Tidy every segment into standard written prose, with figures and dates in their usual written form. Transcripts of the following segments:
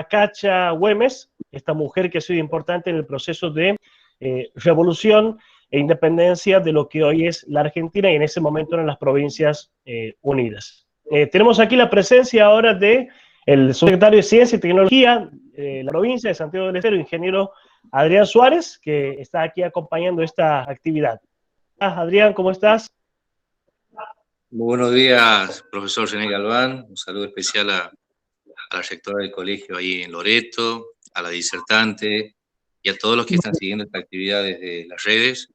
Cacha Güemes, esta mujer que ha sido importante en el proceso de revolución e independencia de lo que hoy es la Argentina y en ese momento eran las Provincias Unidas. Tenemos aquí la presencia ahora de el subsecretario de Ciencia y Tecnología de la provincia de Santiago del Estero, ingeniero Adrián Suárez, que está aquí acompañando esta actividad. Adrián, ¿cómo estás? Muy buenos días, profesor René Galván. Un saludo especial a la rectora del colegio ahí en Loreto, a la disertante y a todos los que están siguiendo esta actividad desde las redes.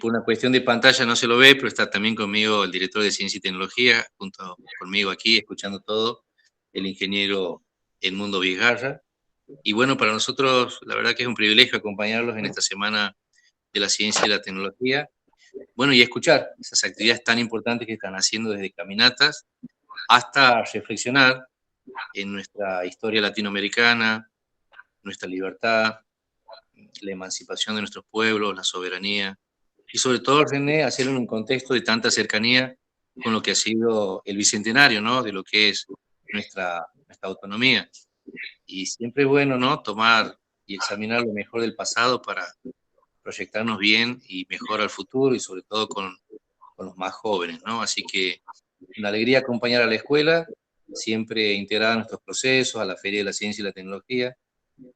Por una cuestión de pantalla no se lo ve, pero está también conmigo el director de Ciencia y Tecnología, junto conmigo aquí, escuchando todo, el ingeniero Edmundo Vizgarra. Y bueno, para nosotros la verdad que es un privilegio acompañarlos en esta Semana de la Ciencia y la Tecnología. Bueno, y escuchar esas actividades tan importantes que están haciendo desde caminatas hasta reflexionar en nuestra historia latinoamericana, nuestra libertad, la emancipación de nuestros pueblos, la soberanía, y sobre todo, René, hacerlo en un contexto de tanta cercanía con lo que ha sido el bicentenario, ¿no? De lo que es nuestra autonomía. Y siempre es bueno, ¿no? Tomar y examinar lo mejor del pasado para proyectarnos bien y mejor al futuro y sobre todo con los más jóvenes, ¿no? Así que una alegría acompañar a la escuela, siempre integrada a nuestros procesos, a la Feria de la Ciencia y la Tecnología.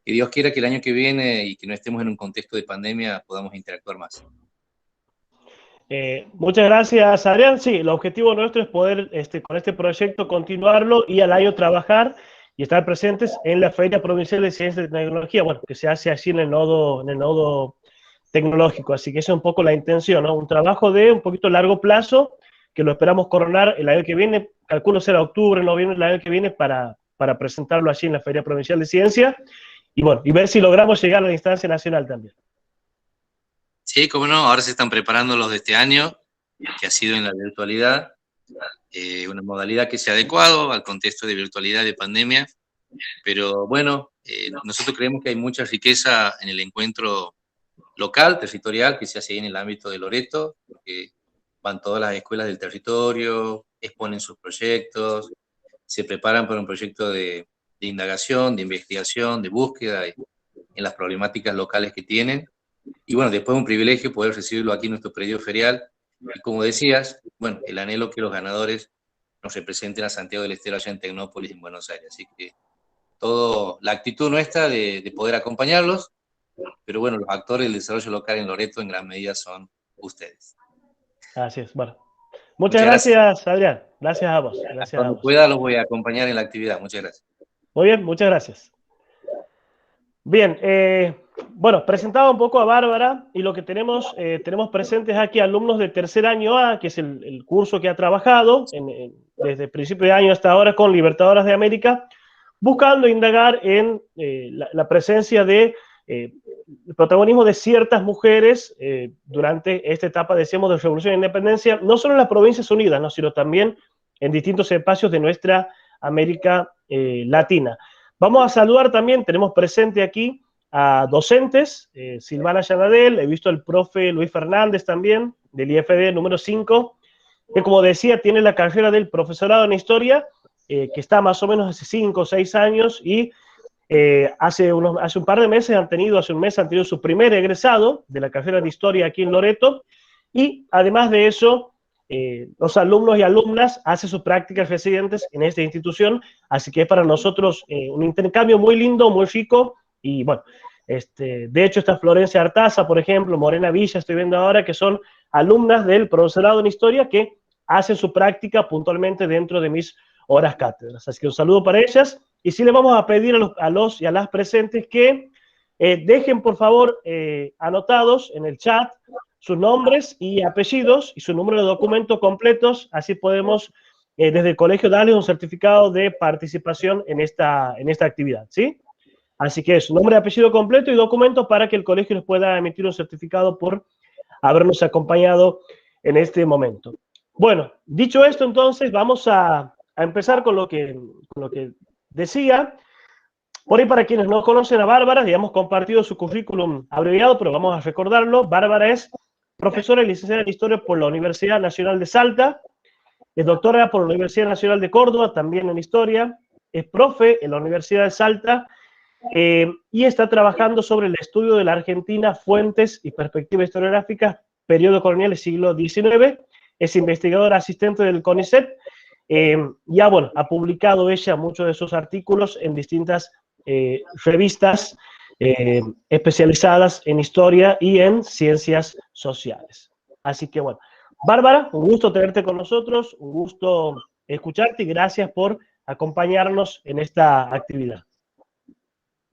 Que Dios quiera que el año que viene y que no estemos en un contexto de pandemia podamos interactuar más. Muchas gracias, Adrián. Sí, el objetivo nuestro es poder con este proyecto continuarlo y al año trabajar y estar presentes en la Feria Provincial de Ciencia y Tecnología, bueno, que se hace así en el nodo tecnológico. Así que esa es un poco la intención, ¿no? Un trabajo de un poquito largo plazo que lo esperamos coronar el año que viene, calculo será octubre, noviembre del año que viene para presentarlo allí en la Feria Provincial de Ciencia y bueno, y ver si logramos llegar a la instancia nacional también. Sí, cómo no, ahora se están preparando los de este año, que ha sido en la virtualidad, una modalidad que se ha adecuado al contexto de virtualidad de pandemia, pero bueno, nosotros creemos que hay mucha riqueza en el encuentro local, territorial, que se hace ahí en el ámbito de Loreto, porque van todas las escuelas del territorio, exponen sus proyectos, se preparan para un proyecto de indagación, de investigación, de búsqueda en las problemáticas locales que tienen. Y bueno, después un privilegio poder recibirlo aquí en nuestro predio ferial. Y como decías, bueno, el anhelo que los ganadores nos representen a Santiago del Estero allá en Tecnópolis, en Buenos Aires. Así que la actitud nuestra de poder acompañarlos, pero bueno, los actores del desarrollo local en Loreto en gran medida son ustedes. Así es, bueno. Muchas gracias, Adrián. Gracias a vos. Gracias Cuando a vos. pueda los voy a acompañar en la actividad. Muchas gracias. Muy bien, muchas gracias. Bien, bueno, presentaba un poco a Bárbara y lo que tenemos presentes aquí alumnos de tercer año A, que es el curso que ha trabajado desde el principio de año hasta ahora con Libertadoras de América, buscando indagar en la presencia de el protagonismo de ciertas mujeres durante esta etapa, decíamos, de Revolución e Independencia, no solo en las Provincias Unidas, ¿no? Sino también en distintos espacios de nuestra América Latina. Vamos a saludar también, tenemos presente aquí a docentes, Silvana Yanadel, he visto al profe Luis Fernández también, del IFD número 5, que como decía, tiene la carrera del profesorado en Historia, que está más o menos hace 5 o 6 años y hace un par de meses hace un mes han tenido su primer egresado de la carrera de Historia aquí en Loreto y además de eso, los alumnos y alumnas hacen sus prácticas residentes en esta institución, así que es para nosotros un intercambio muy lindo, muy rico, y bueno, de hecho está Florencia Artaza, por ejemplo, Morena Villa, estoy viendo ahora, que son alumnas del profesorado en Historia que hacen su práctica puntualmente dentro de mis horas cátedras, así que un saludo para ellas, y sí le vamos a pedir a los y a las presentes que dejen por favor anotados en el chat sus nombres y apellidos y su número de documento completos, así podemos desde el colegio darles un certificado de participación en esta actividad, ¿sí? Así que su nombre, apellido completo y documentos para que el colegio les pueda emitir un certificado por habernos acompañado en este momento. Bueno, dicho esto, entonces vamos a empezar con lo que decía. Por ahí, para quienes no conocen a Bárbara, ya hemos compartido su currículum abreviado, pero vamos a recordarlo. Bárbara es profesora y licenciada en Historia por la Universidad Nacional de Salta, es doctora por la Universidad Nacional de Córdoba, también en Historia, es profe en la Universidad de Salta y está trabajando sobre el estudio de la Argentina, fuentes y perspectivas historiográficas, periodo colonial, siglo XIX. Es investigadora asistente del CONICET. Ya, bueno, ha publicado ella muchos de sus artículos en distintas revistas especializadas en historia y en ciencias sociales. Así que, bueno, Bárbara, un gusto tenerte con nosotros, un gusto escucharte y gracias por acompañarnos en esta actividad.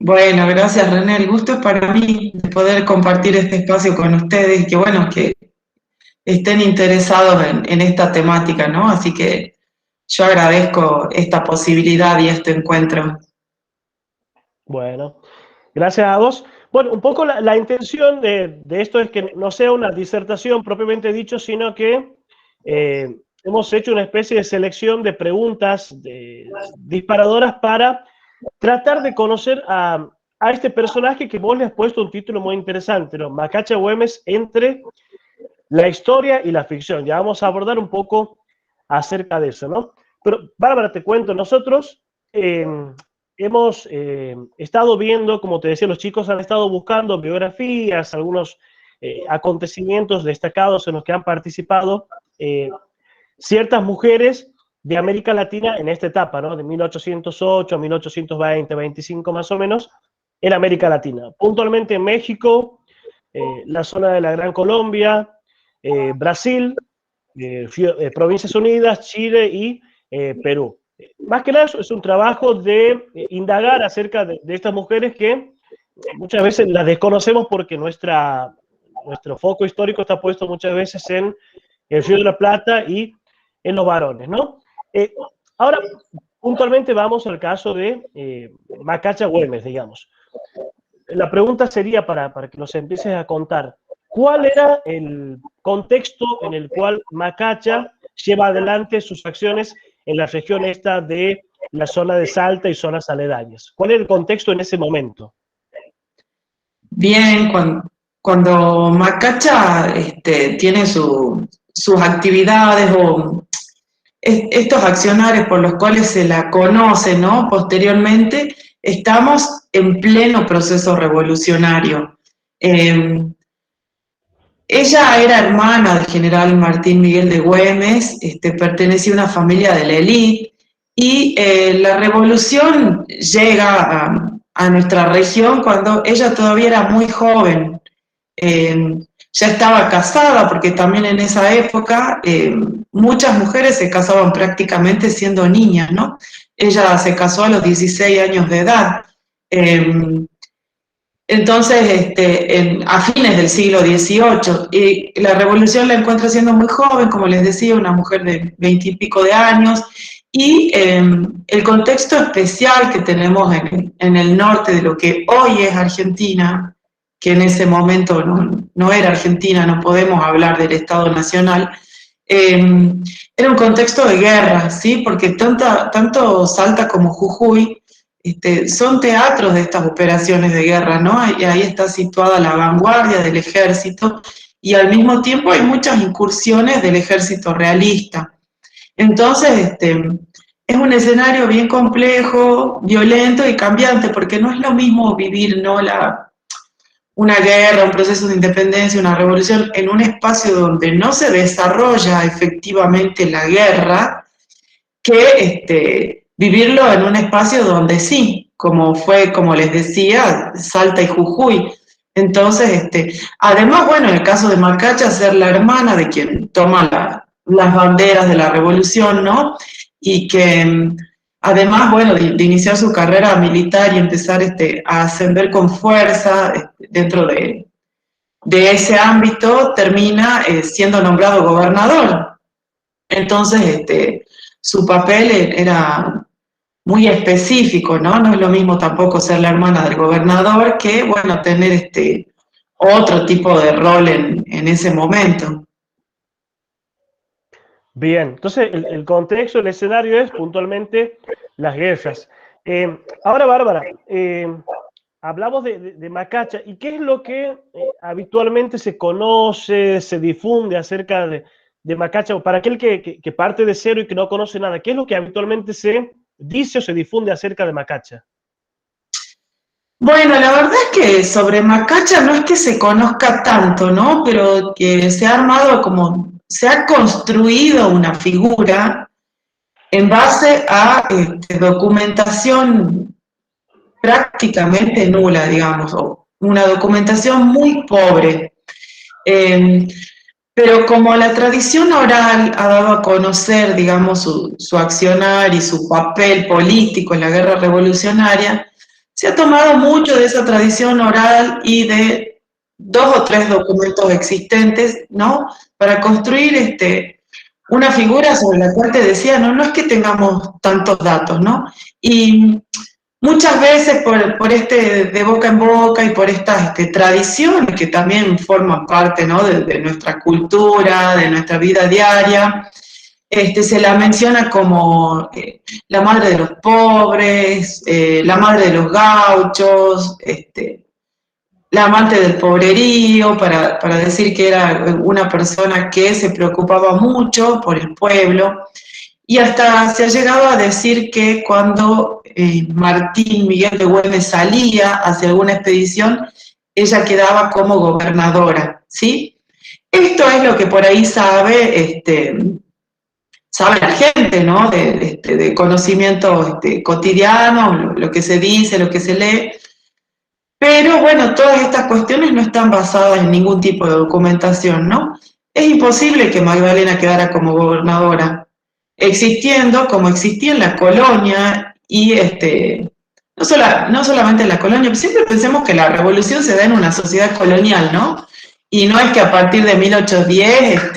Bueno, gracias René, el gusto es para mí de poder compartir este espacio con ustedes y que bueno, que estén interesados en esta temática, ¿no? Así que yo agradezco esta posibilidad y este encuentro. Bueno, gracias a vos. Bueno, un poco la intención de esto es que no sea una disertación propiamente dicho, sino que hemos hecho una especie de selección de preguntas disparadoras para tratar de conocer a este personaje que vos le has puesto un título muy interesante, ¿no? Macacha Güemes entre la historia y la ficción. Ya vamos a abordar un poco acerca de eso, ¿no? Pero, Bárbara, te cuento, nosotros hemos estado viendo, como te decía, los chicos han estado buscando biografías, algunos acontecimientos destacados en los que han participado ciertas mujeres de América Latina en esta etapa, ¿no? De 1808 a 1820, 25 más o menos, en América Latina. Puntualmente en México, la zona de la Gran Colombia, Brasil, Provincias Unidas, Chile y Perú. Más que nada es un trabajo de indagar acerca de estas mujeres que muchas veces las desconocemos porque nuestro foco histórico está puesto muchas veces en el Río de la Plata y en los varones, ¿no? Ahora, puntualmente vamos al caso de Macacha Güemes, digamos. La pregunta sería para que nos empieces a contar, ¿cuál era el contexto en el cual Macacha lleva adelante sus acciones en la región esta de la zona de Salta y zonas aledañas? ¿Cuál era el contexto en ese momento? Bien, cuando Macacha tiene sus actividades o estos accionarios por los cuales se la conoce, ¿no? Posteriormente, estamos en pleno proceso revolucionario. Ella era hermana del general Martín Miguel de Güemes, pertenecía a una familia de la élite, y la revolución llega a nuestra región cuando ella todavía era muy joven. Ya estaba casada, porque también en esa época muchas mujeres se casaban prácticamente siendo niñas, ¿no? Ella se casó a los 16 años de edad. Entonces, a fines del siglo XVIII, y la revolución la encuentra siendo muy joven, como les decía, una mujer de 20 y pico de años, y el contexto especial que tenemos en el norte de lo que hoy es Argentina, que en ese momento no era Argentina, no podemos hablar del Estado Nacional, era un contexto de guerra, ¿sí? Porque tanto Salta como Jujuy son teatros de estas operaciones de guerra, ¿no? Y ahí está situada la vanguardia del ejército y al mismo tiempo hay muchas incursiones del ejército realista. Entonces, es un escenario bien complejo, violento y cambiante, porque no es lo mismo vivir, ¿no? Una guerra, un proceso de independencia, una revolución en un espacio donde no se desarrolla efectivamente la guerra, que vivirlo en un espacio donde sí, como fue, como les decía, Salta y Jujuy. Entonces, además, bueno, en el caso de Macacha, ser la hermana de quien toma las banderas de la revolución, ¿no? Y que además, bueno, de iniciar su carrera militar y empezar a ascender con fuerza dentro de ese ámbito, termina siendo nombrado gobernador. Entonces, su papel era muy específico, ¿no? No es lo mismo tampoco ser la hermana del gobernador que, bueno, tener otro tipo de rol en ese momento. Bien, entonces el contexto, el escenario es puntualmente las guerras. Ahora, Bárbara, hablamos de Macacha, ¿y qué es lo que habitualmente se conoce, se difunde acerca de Macacha? Para aquel que parte de cero y que no conoce nada, ¿qué es lo que habitualmente se dice o se difunde acerca de Macacha? Bueno, la verdad es que sobre Macacha no es que se conozca tanto, ¿no? Pero que se ha armado se ha construido una figura en base a documentación prácticamente nula, digamos, o una documentación muy pobre. Pero como la tradición oral ha dado a conocer, digamos, su accionar y su papel político en la guerra revolucionaria, se ha tomado mucho de esa tradición oral y de 2 o 3 documentos existentes, ¿no? Para construir una figura sobre la cual te decía, no es que tengamos tantos datos, ¿no? Y muchas veces por de boca en boca y por estas tradiciones que también forman parte, ¿no? de nuestra cultura, de nuestra vida diaria, se la menciona como la madre de los pobres, la madre de los gauchos, la amante del pobrerío, para decir que era una persona que se preocupaba mucho por el pueblo. Y hasta se ha llegado a decir que cuando Martín Miguel de Güemes salía hacia alguna expedición, ella quedaba como gobernadora, ¿sí? Esto es lo que por ahí sabe la gente, ¿no? De conocimiento cotidiano, lo que se dice, lo que se lee. Pero bueno, todas estas cuestiones no están basadas en ningún tipo de documentación, ¿no? Es imposible que Magdalena quedara como gobernadora, existiendo como existía en la colonia y no solamente en la colonia, siempre pensemos que la revolución se da en una sociedad colonial, ¿no? Y no es que a partir de 1810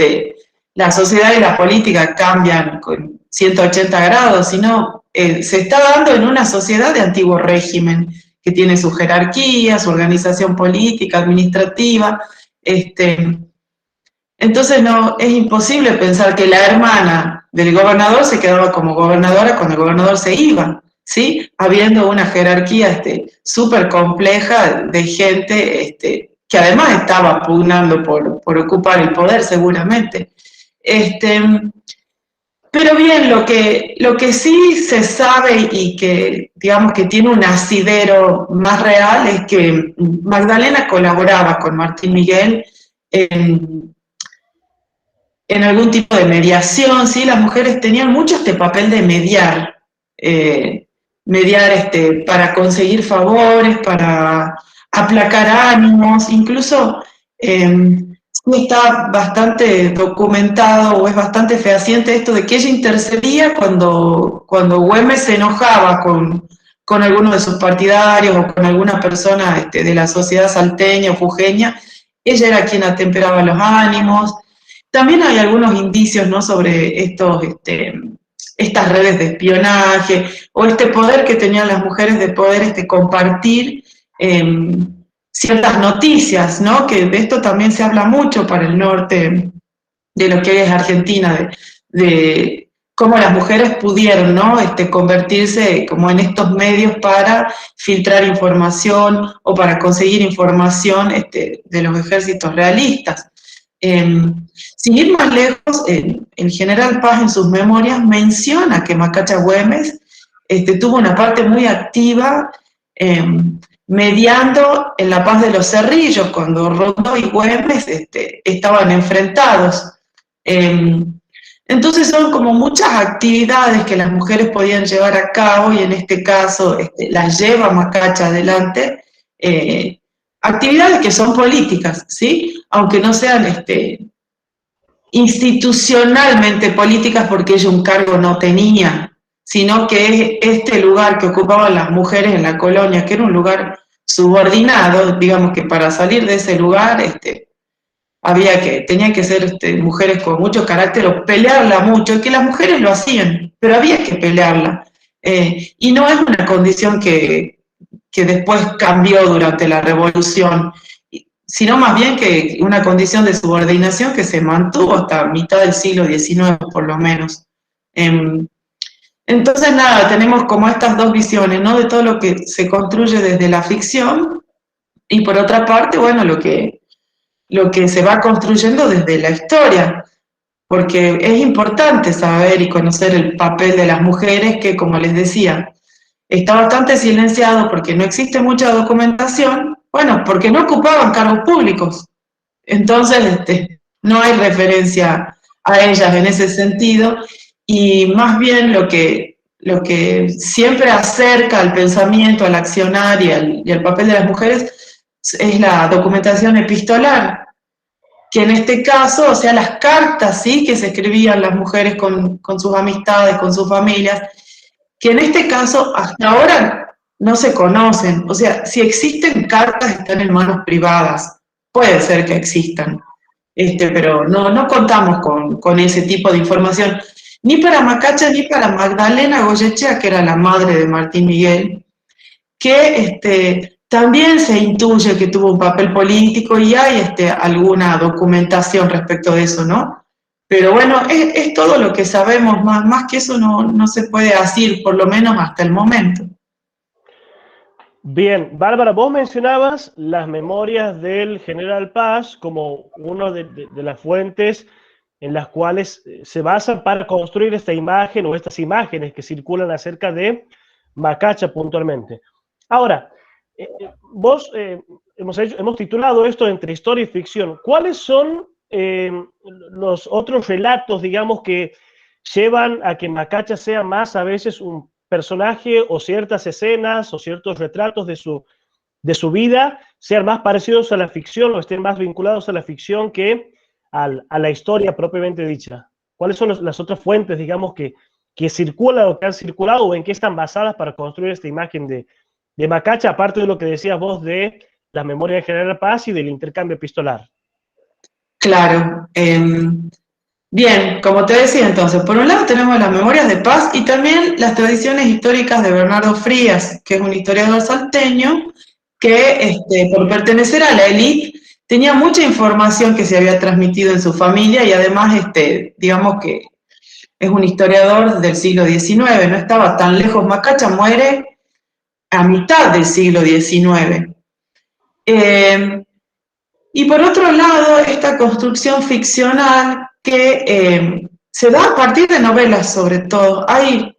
la sociedad y la política cambian con 180 grados, sino se está dando en una sociedad de antiguo régimen, que tiene su jerarquía, su organización política, administrativa. Entonces no, es imposible pensar que la hermana del gobernador se quedaba como gobernadora cuando el gobernador se iba, ¿sí? Habiendo una jerarquía súper compleja de gente que además estaba pugnando por ocupar el poder seguramente. Pero bien, lo que sí se sabe y que, digamos, que tiene un asidero más real es que Magdalena colaboraba con Martín Miguel en algún tipo de mediación, ¿sí? Las mujeres tenían mucho papel de mediar, para conseguir favores, para aplacar ánimos, incluso está bastante documentado o es bastante fehaciente esto de que ella intercedía cuando Güemes se enojaba con alguno de sus partidarios o con alguna persona de la sociedad salteña o jujeña. Ella era quien atemperaba los ánimos. También hay algunos indicios, ¿no?, sobre estas redes de espionaje o poder que tenían las mujeres de poder compartir ciertas noticias, ¿no? Que de esto también se habla mucho para el norte de lo que es Argentina, de cómo las mujeres pudieron, ¿no?, convertirse como en estos medios para filtrar información o para conseguir información de los ejércitos realistas. Sin ir más lejos, el general Paz en sus memorias menciona que Macacha Güemes tuvo una parte muy activa mediando en la paz de los Cerrillos, cuando Rondó y Güemes estaban enfrentados. Entonces son como muchas actividades que las mujeres podían llevar a cabo y en este caso las lleva Macacha adelante, actividades que son políticas, ¿sí? Aunque no sean institucionalmente políticas porque ella un cargo no tenía, sino que es este lugar que ocupaban las mujeres en la colonia, que era un lugar subordinado, digamos que para salir de ese lugar tenía que ser mujeres con mucho carácter o pelearla mucho, y que las mujeres lo hacían, pero había que pelearla. Y no es una condición que después cambió durante la revolución, sino más bien que una condición de subordinación que se mantuvo hasta mitad del siglo XIX, por lo menos. Entonces, nada, tenemos como estas dos visiones, ¿no?, de todo lo que se construye desde la ficción, y por otra parte, bueno, lo que se va construyendo desde la historia. porque es importante saber y conocer el papel de las mujeres que, como les decía, está bastante silenciado porque no existe mucha documentación, bueno, porque no ocupaban cargos públicos. Entonces, no hay referencia a ellas en ese sentido, y más bien lo que siempre acerca al pensamiento, al accionar y al papel de las mujeres es la documentación epistolar, que en este caso, o sea, las cartas, ¿sí?, que se escribían las mujeres con sus amistades, con sus familias, que en este caso hasta ahora no se conocen. O sea, si existen cartas, están en manos privadas. Puede ser que existan, pero no contamos con ese tipo de información, ni para Macacha ni para Magdalena Goyechea, que era la madre de Martín Miguel, que también se intuye que tuvo un papel político y hay alguna documentación respecto de eso, ¿no? Pero bueno, es todo lo que sabemos, más que eso no se puede decir, por lo menos hasta el momento. Bien, Bárbara, vos mencionabas las memorias del general Paz como una de las fuentes en las cuales se basan para construir esta imagen o estas imágenes que circulan acerca de Macacha puntualmente. Ahora, vos hemos titulado esto entre historia y ficción. ¿Cuáles son los otros relatos, digamos, que llevan a que Macacha sea más a veces un personaje o ciertas escenas o ciertos retratos de su vida sean más parecidos a la ficción o estén más vinculados a la ficción que a la historia propiamente dicha? ¿Cuáles son las otras fuentes, digamos, que circulan o que han circulado o en qué están basadas para construir esta imagen de Macacha, aparte de lo que decías vos de la memoria de General Paz y del intercambio epistolar? Claro. Bien, como te decía entonces, por un lado tenemos las memorias de Paz y también las tradiciones históricas de Bernardo Frías, que es un historiador salteño que por pertenecer a la élite tenía mucha información que se había transmitido en su familia y además digamos que es un historiador del siglo XIX, no estaba tan lejos. Macacha muere a mitad del siglo XIX. Y por otro lado, esta construcción ficcional que se da a partir de novelas sobre todo. Hay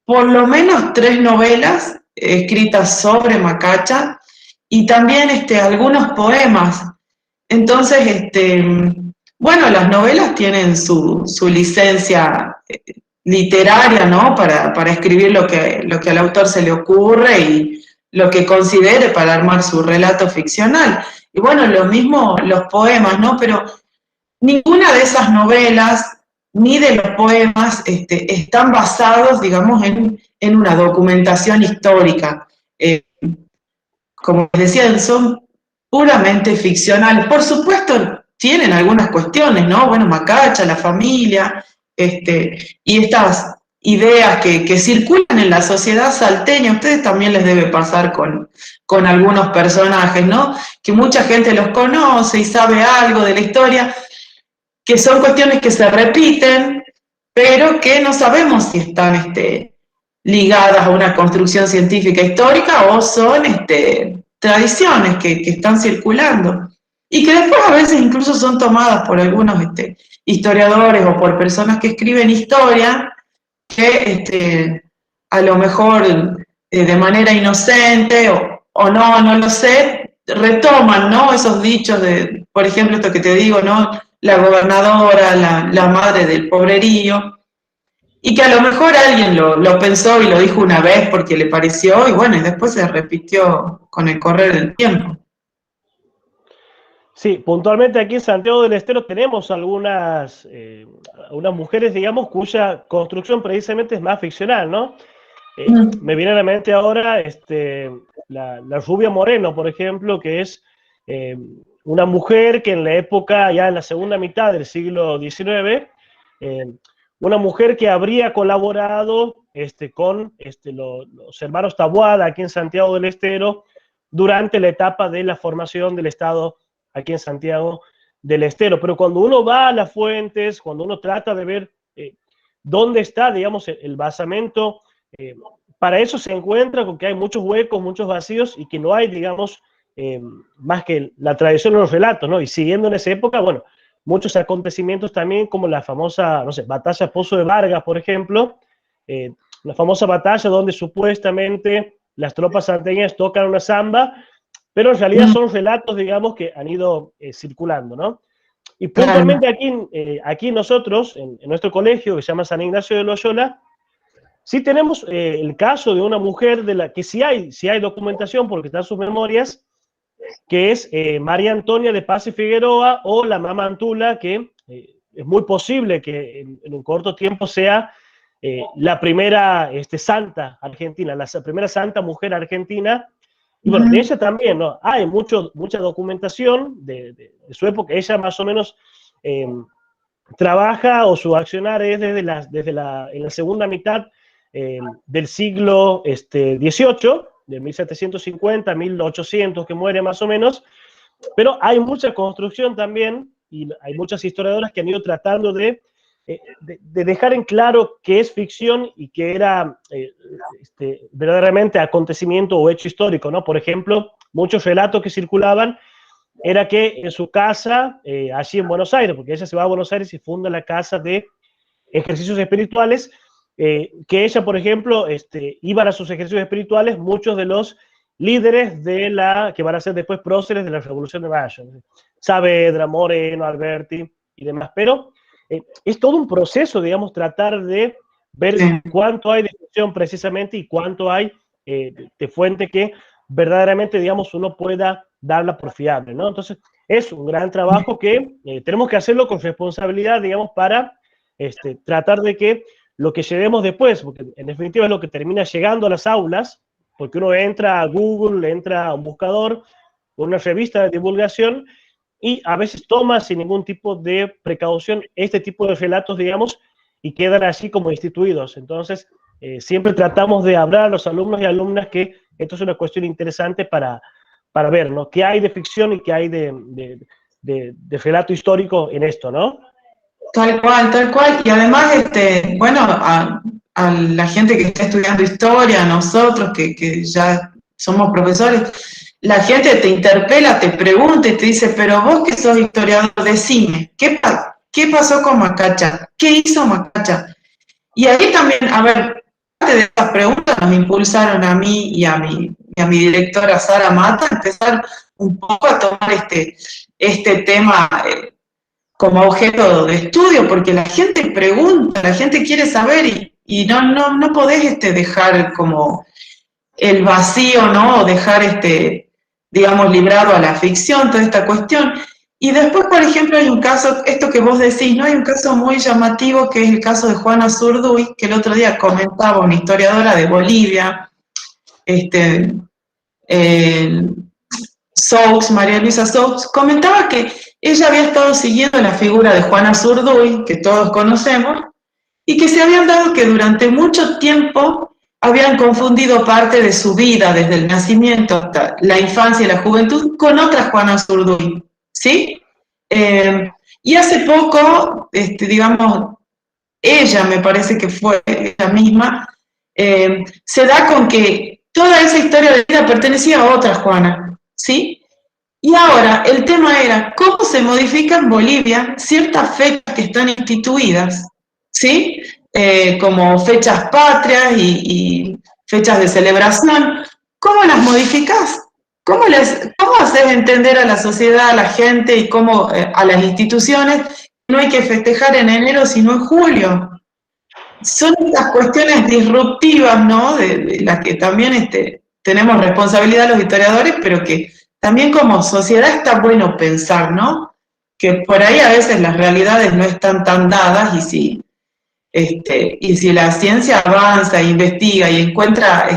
por lo menos 3 novelas escritas sobre Macacha y también algunos poemas. Entonces, bueno, las novelas tienen su licencia literaria, ¿no? Para escribir lo que al autor se le ocurre y lo que considere para armar su relato ficcional. Y bueno, lo mismo los poemas, ¿no? Pero ninguna de esas novelas ni de los poemas están basados, digamos, en una documentación histórica. Como decía, son puramente ficcionales. Por supuesto, tienen algunas cuestiones, ¿no? Bueno, Macacha, la familia, y estas ideas que circulan en la sociedad salteña, a ustedes también les debe pasar con algunos personajes, ¿no? Que mucha gente los conoce y sabe algo de la historia, que son cuestiones que se repiten, pero que no sabemos si están ligadas a una construcción científica histórica o son tradiciones que están circulando y que después a veces incluso son tomadas por algunos historiadores o por personas que escriben historia que a lo mejor de manera inocente o no lo sé, retoman, ¿no? Esos dichos de, por ejemplo, esto que te digo, ¿no? La gobernadora, la madre del pobrerío, y que a lo mejor alguien lo pensó y lo dijo una vez porque le pareció, y bueno, y después se repitió con el correr del tiempo. Sí, puntualmente aquí en Santiago del Estero tenemos algunas mujeres, digamos, cuya construcción precisamente es más ficcional, ¿no? Me viene a la mente ahora la Rubia Moreno, por ejemplo, que es una mujer que en la época, ya en la segunda mitad del siglo XIX, una mujer que habría colaborado con los hermanos Taboada aquí en Santiago del Estero durante la etapa de la formación del Estado aquí en Santiago del Estero. Pero cuando uno va a las fuentes, cuando uno trata de ver dónde está, digamos, el basamento, para eso se encuentra con que hay muchos huecos, muchos vacíos y que no hay, digamos, más que la tradición de los relatos, ¿no? Y siguiendo en esa época, bueno, muchos acontecimientos también, como la famosa, no sé, batalla Pozo de Vargas, por ejemplo, la famosa batalla donde supuestamente las tropas salteñas tocan una samba, pero en realidad son relatos, digamos, que han ido circulando, ¿no? Y puntualmente aquí nosotros, en nuestro colegio, que se llama San Ignacio de Loyola, sí tenemos el caso de una mujer de la que sí hay documentación, porque están sus memorias, que es María Antonia de Paz y Figueroa, o la Mama Antula, que es muy posible que en un corto tiempo sea la primera santa argentina, la primera santa mujer argentina. Y bueno, de ella también, ¿no? Hay mucha documentación de su época. Ella más o menos trabaja, o su accionar es en la segunda mitad del siglo XVIII, de 1750 a 1800, que muere más o menos, pero hay mucha construcción también, y hay muchas historiadoras que han ido tratando de dejar en claro qué es ficción y qué era verdaderamente acontecimiento o hecho histórico, ¿no? Por ejemplo, muchos relatos que circulaban era que en su casa, allí en Buenos Aires, porque ella se va a Buenos Aires y funda la casa de ejercicios espirituales, que ella, por ejemplo, iban a sus ejercicios espirituales muchos de los líderes de que van a ser después próceres de la Revolución de Mayo, Saavedra, Moreno, Alberti y demás, pero es todo un proceso, digamos, tratar de ver cuánto hay de ficción precisamente y cuánto hay de fuente que verdaderamente, digamos, uno pueda darla por fiable, ¿no? Entonces, es un gran trabajo que tenemos que hacerlo con responsabilidad, digamos, para tratar de que lo que llevemos después, porque en definitiva es lo que termina llegando a las aulas, porque uno entra a Google, entra a un buscador, una revista de divulgación, y a veces toma sin ningún tipo de precaución este tipo de relatos, digamos, y quedan así como instituidos. Entonces, siempre tratamos de hablar a los alumnos y alumnas que esto es una cuestión interesante para ver, ¿no? ¿Qué hay de ficción y qué hay de relato histórico en esto, ¿no? Tal cual, tal cual. Y además, bueno, a la gente que está estudiando historia, a nosotros que ya somos profesores, la gente te interpela, te pregunta y te dice, pero vos que sos historiador, decime, ¿qué pasó con Macacha? ¿Qué hizo Macacha? Y ahí también, a ver, parte de esas preguntas me impulsaron a mí y a mi directora Sara Mata a empezar un poco a tomar este tema como objeto de estudio, porque la gente pregunta, la gente quiere saber y no podés dejar como el vacío, ¿no? O dejar, digamos, librado a la ficción, toda esta cuestión. Y después, por ejemplo, hay un caso, esto que vos decís, ¿no? Hay un caso muy llamativo que es el caso de Juana Zurduy, que el otro día comentaba una historiadora de Bolivia, Saux, María Luisa Saux, comentaba que ella había estado siguiendo la figura de Juana Zurduy, que todos conocemos, y que se habían dado que durante mucho tiempo habían confundido parte de su vida, desde el nacimiento hasta la infancia y la juventud, con otra Juana Zurduy, ¿sí? Y hace poco, digamos, ella me parece que fue ella misma, se da con que toda esa historia de vida pertenecía a otra Juana, ¿sí? Y ahora el tema era cómo se modifica en Bolivia ciertas fechas que están instituidas, ¿sí? Como fechas patrias y fechas de celebración. ¿Cómo las modificás? ¿Cómo haces entender a la sociedad, a la gente y cómo a las instituciones que no hay que festejar en enero sino en julio? Son estas cuestiones disruptivas, ¿no? De las que también tenemos responsabilidad los historiadores, pero que también como sociedad está bueno pensar, ¿no? Que por ahí a veces las realidades no están tan dadas y si la ciencia avanza, investiga y encuentra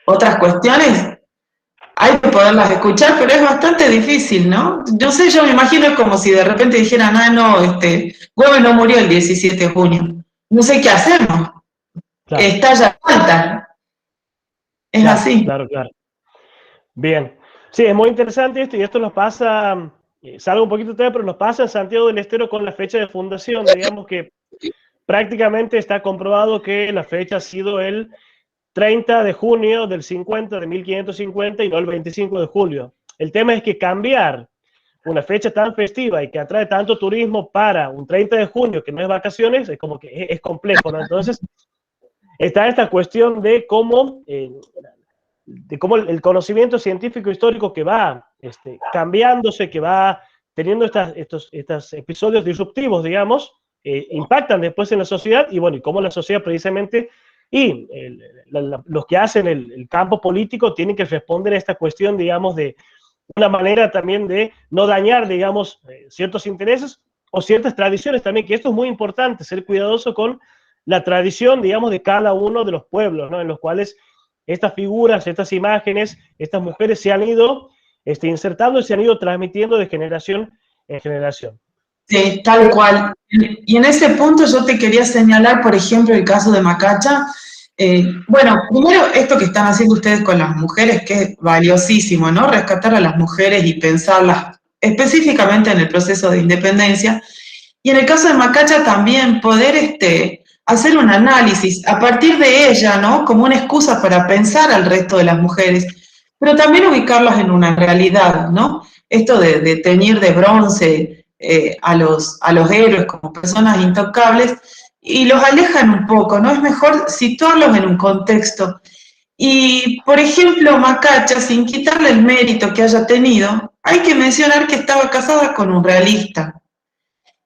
otras cuestiones, hay que poderlas escuchar, pero es bastante difícil, ¿no? Yo sé, yo me imagino es como si de repente dijeran, Güemes no murió el 17 de junio. No sé qué hacemos. Claro. Estalla falta. Es claro, así. Claro. Bien. Sí, es muy interesante esto, y esto nos pasa, salgo un poquito tarde, pero nos pasa en Santiago del Estero con la fecha de fundación. Digamos que prácticamente está comprobado que la fecha ha sido el 30 de junio del 50, de 1550, y no el 25 de julio. El tema es que cambiar una fecha tan festiva y que atrae tanto turismo para un 30 de junio, que no es vacaciones, es como que es complejo, ¿no? Entonces, está esta cuestión de cómo el conocimiento científico histórico que va cambiándose, que va teniendo estos episodios disruptivos, digamos, impactan después en la sociedad, y bueno, y cómo la sociedad precisamente, y los que hacen el campo político tienen que responder a esta cuestión, digamos, de una manera también de no dañar, digamos, ciertos intereses o ciertas tradiciones también, que esto es muy importante, ser cuidadoso con la tradición, digamos, de cada uno de los pueblos, ¿no? En los cuales estas figuras, estas imágenes, estas mujeres se han ido insertando y se han ido transmitiendo de generación en generación. Sí, tal cual. Y en ese punto yo te quería señalar, por ejemplo, el caso de Macacha. Bueno, primero esto que están haciendo ustedes con las mujeres, que es valiosísimo, ¿no? Rescatar a las mujeres y pensarlas específicamente en el proceso de independencia. Y en el caso de Macacha también poder hacer un análisis a partir de ella, ¿no? Como una excusa para pensar al resto de las mujeres, pero también ubicarlas en una realidad, ¿no? Esto de teñir de bronce a los héroes como personas intocables y los alejan un poco, ¿no? Es mejor situarlos en un contexto. Y, por ejemplo, Macacha, sin quitarle el mérito que haya tenido, hay que mencionar que estaba casada con un realista.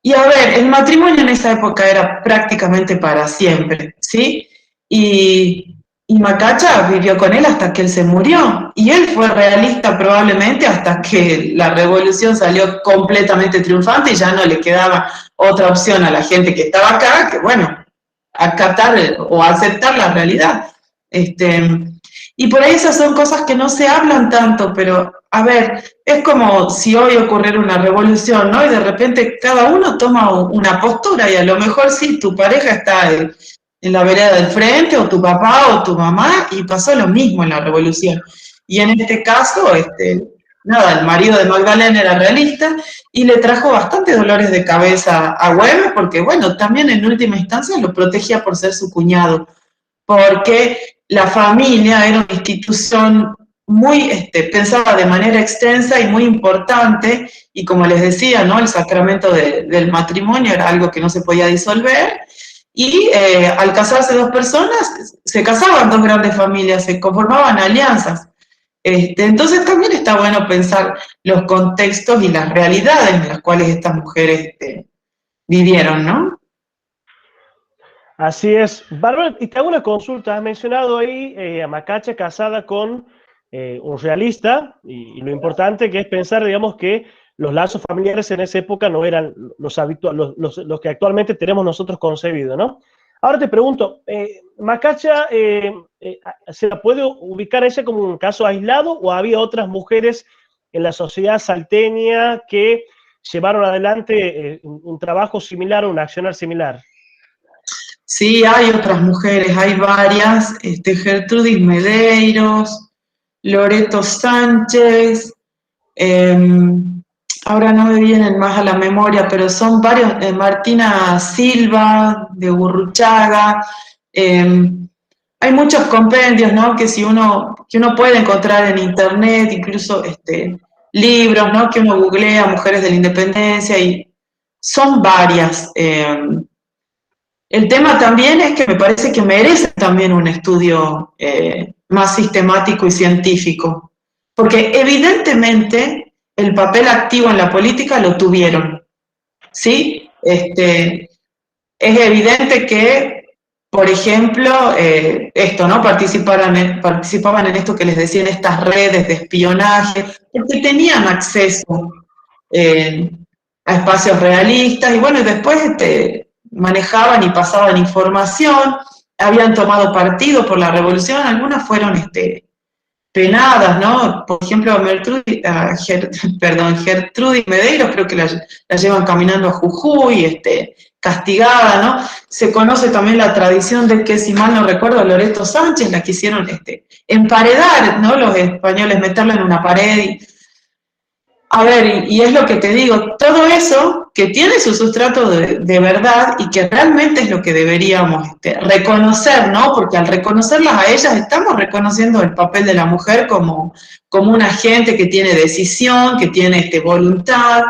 Y a ver, el matrimonio en esa época era prácticamente para siempre, ¿sí? Y Macacha vivió con él hasta que él se murió. Y él fue realista probablemente hasta que la revolución salió completamente triunfante y ya no le quedaba otra opción a la gente que estaba acá que, bueno, acatar o aceptar la realidad. Y por ahí esas son cosas que no se hablan tanto, pero a ver, es como si hoy ocurriera una revolución, ¿no? Y de repente cada uno toma una postura y a lo mejor sí, tu pareja está en la vereda del frente, o tu papá o tu mamá, y pasó lo mismo en la revolución. Y en este caso, nada, el marido de Magdalena era realista y le trajo bastantes dolores de cabeza a Güemes, porque bueno, también en última instancia lo protegía por ser su cuñado, porque la familia era una institución muy pensada de manera extensa y muy importante, y como les decía, ¿no? El sacramento del matrimonio era algo que no se podía disolver, y al casarse dos personas, se casaban dos grandes familias, se conformaban alianzas. Entonces también está bueno pensar los contextos y las realidades en las cuales estas mujeres vivieron, ¿no? Así es. Bárbara, y te hago una consulta. Has mencionado ahí a Macacha casada con un realista, y lo importante que es pensar, digamos, que los lazos familiares en esa época no eran los que actualmente tenemos nosotros concebidos, ¿no? Ahora te pregunto, ¿Macacha se la puede ubicar ese como un caso aislado o había otras mujeres en la sociedad salteña que llevaron adelante un trabajo similar o un accionar similar? Sí, hay otras mujeres, hay varias, Gertrudis Medeiros, Loreto Sánchez, ahora no me vienen más a la memoria, pero son varios, Martina Silva, de Gurruchaga, hay muchos compendios, ¿no? Que uno puede encontrar en internet, incluso libros, ¿no? Que uno googlea, Mujeres de la Independencia, y son varias. El tema también es que me parece que merece también un estudio más sistemático y científico, porque evidentemente el papel activo en la política lo tuvieron, ¿sí? Es evidente que, por ejemplo, ¿no? Participaban en esto que les decía, en estas redes de espionaje, porque tenían acceso a espacios realistas, y bueno, y después manejaban y pasaban información, habían tomado partido por la revolución, algunas fueron penadas, ¿no? Por ejemplo, Gertrudis Medeiros, creo que la llevan caminando a Jujuy, castigada, ¿no? Se conoce también la tradición de que, si mal no recuerdo, Loreto Sánchez la quisieron emparedar, ¿no? Los españoles, meterla en una pared. A ver, y es lo que te digo, todo eso que tiene su sustrato de verdad y que realmente es lo que deberíamos reconocer, ¿no? Porque al reconocerlas a ellas estamos reconociendo el papel de la mujer como un agente que tiene decisión, que tiene voluntad,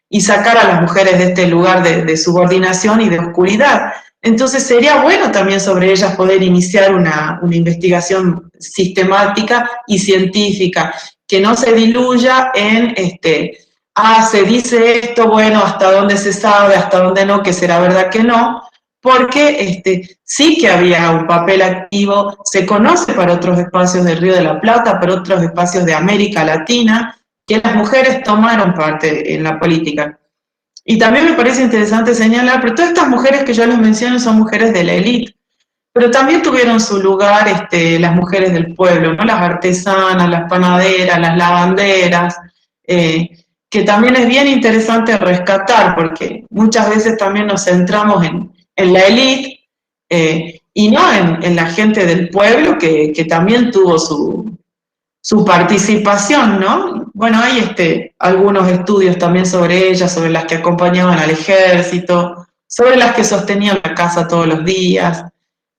y sacar a las mujeres de este lugar de subordinación y de oscuridad. Entonces sería bueno también sobre ellas poder iniciar una investigación sistemática y científica que no se diluya en, se dice esto, bueno, hasta dónde se sabe, hasta dónde no, que será verdad que no, porque sí que había un papel activo, se conoce para otros espacios del Río de la Plata, para otros espacios de América Latina, que las mujeres tomaron parte en la política. Y también me parece interesante señalar, pero todas estas mujeres que yo les menciono son mujeres de la élite, pero también tuvieron su lugar las mujeres del pueblo, ¿no? Las artesanas, las panaderas, las lavanderas, que también es bien interesante rescatar, porque muchas veces también nos centramos en la élite y no en la gente del pueblo que también tuvo su participación, ¿no? Bueno, hay algunos estudios también sobre ellas, sobre las que acompañaban al ejército, sobre las que sostenían la casa todos los días.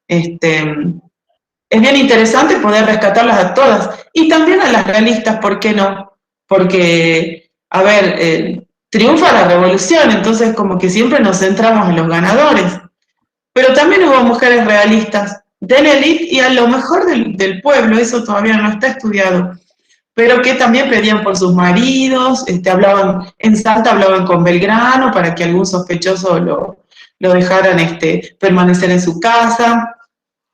Es bien interesante poder rescatarlas a todas y también a las realistas, ¿por qué no? Porque, a ver, triunfa la revolución, entonces como que siempre nos centramos en los ganadores, pero también hubo mujeres realistas de la élite y a lo mejor del pueblo, eso todavía no está estudiado, pero que también pedían por sus maridos, en Salta hablaban con Belgrano para que algún sospechoso lo dejaran permanecer en su casa,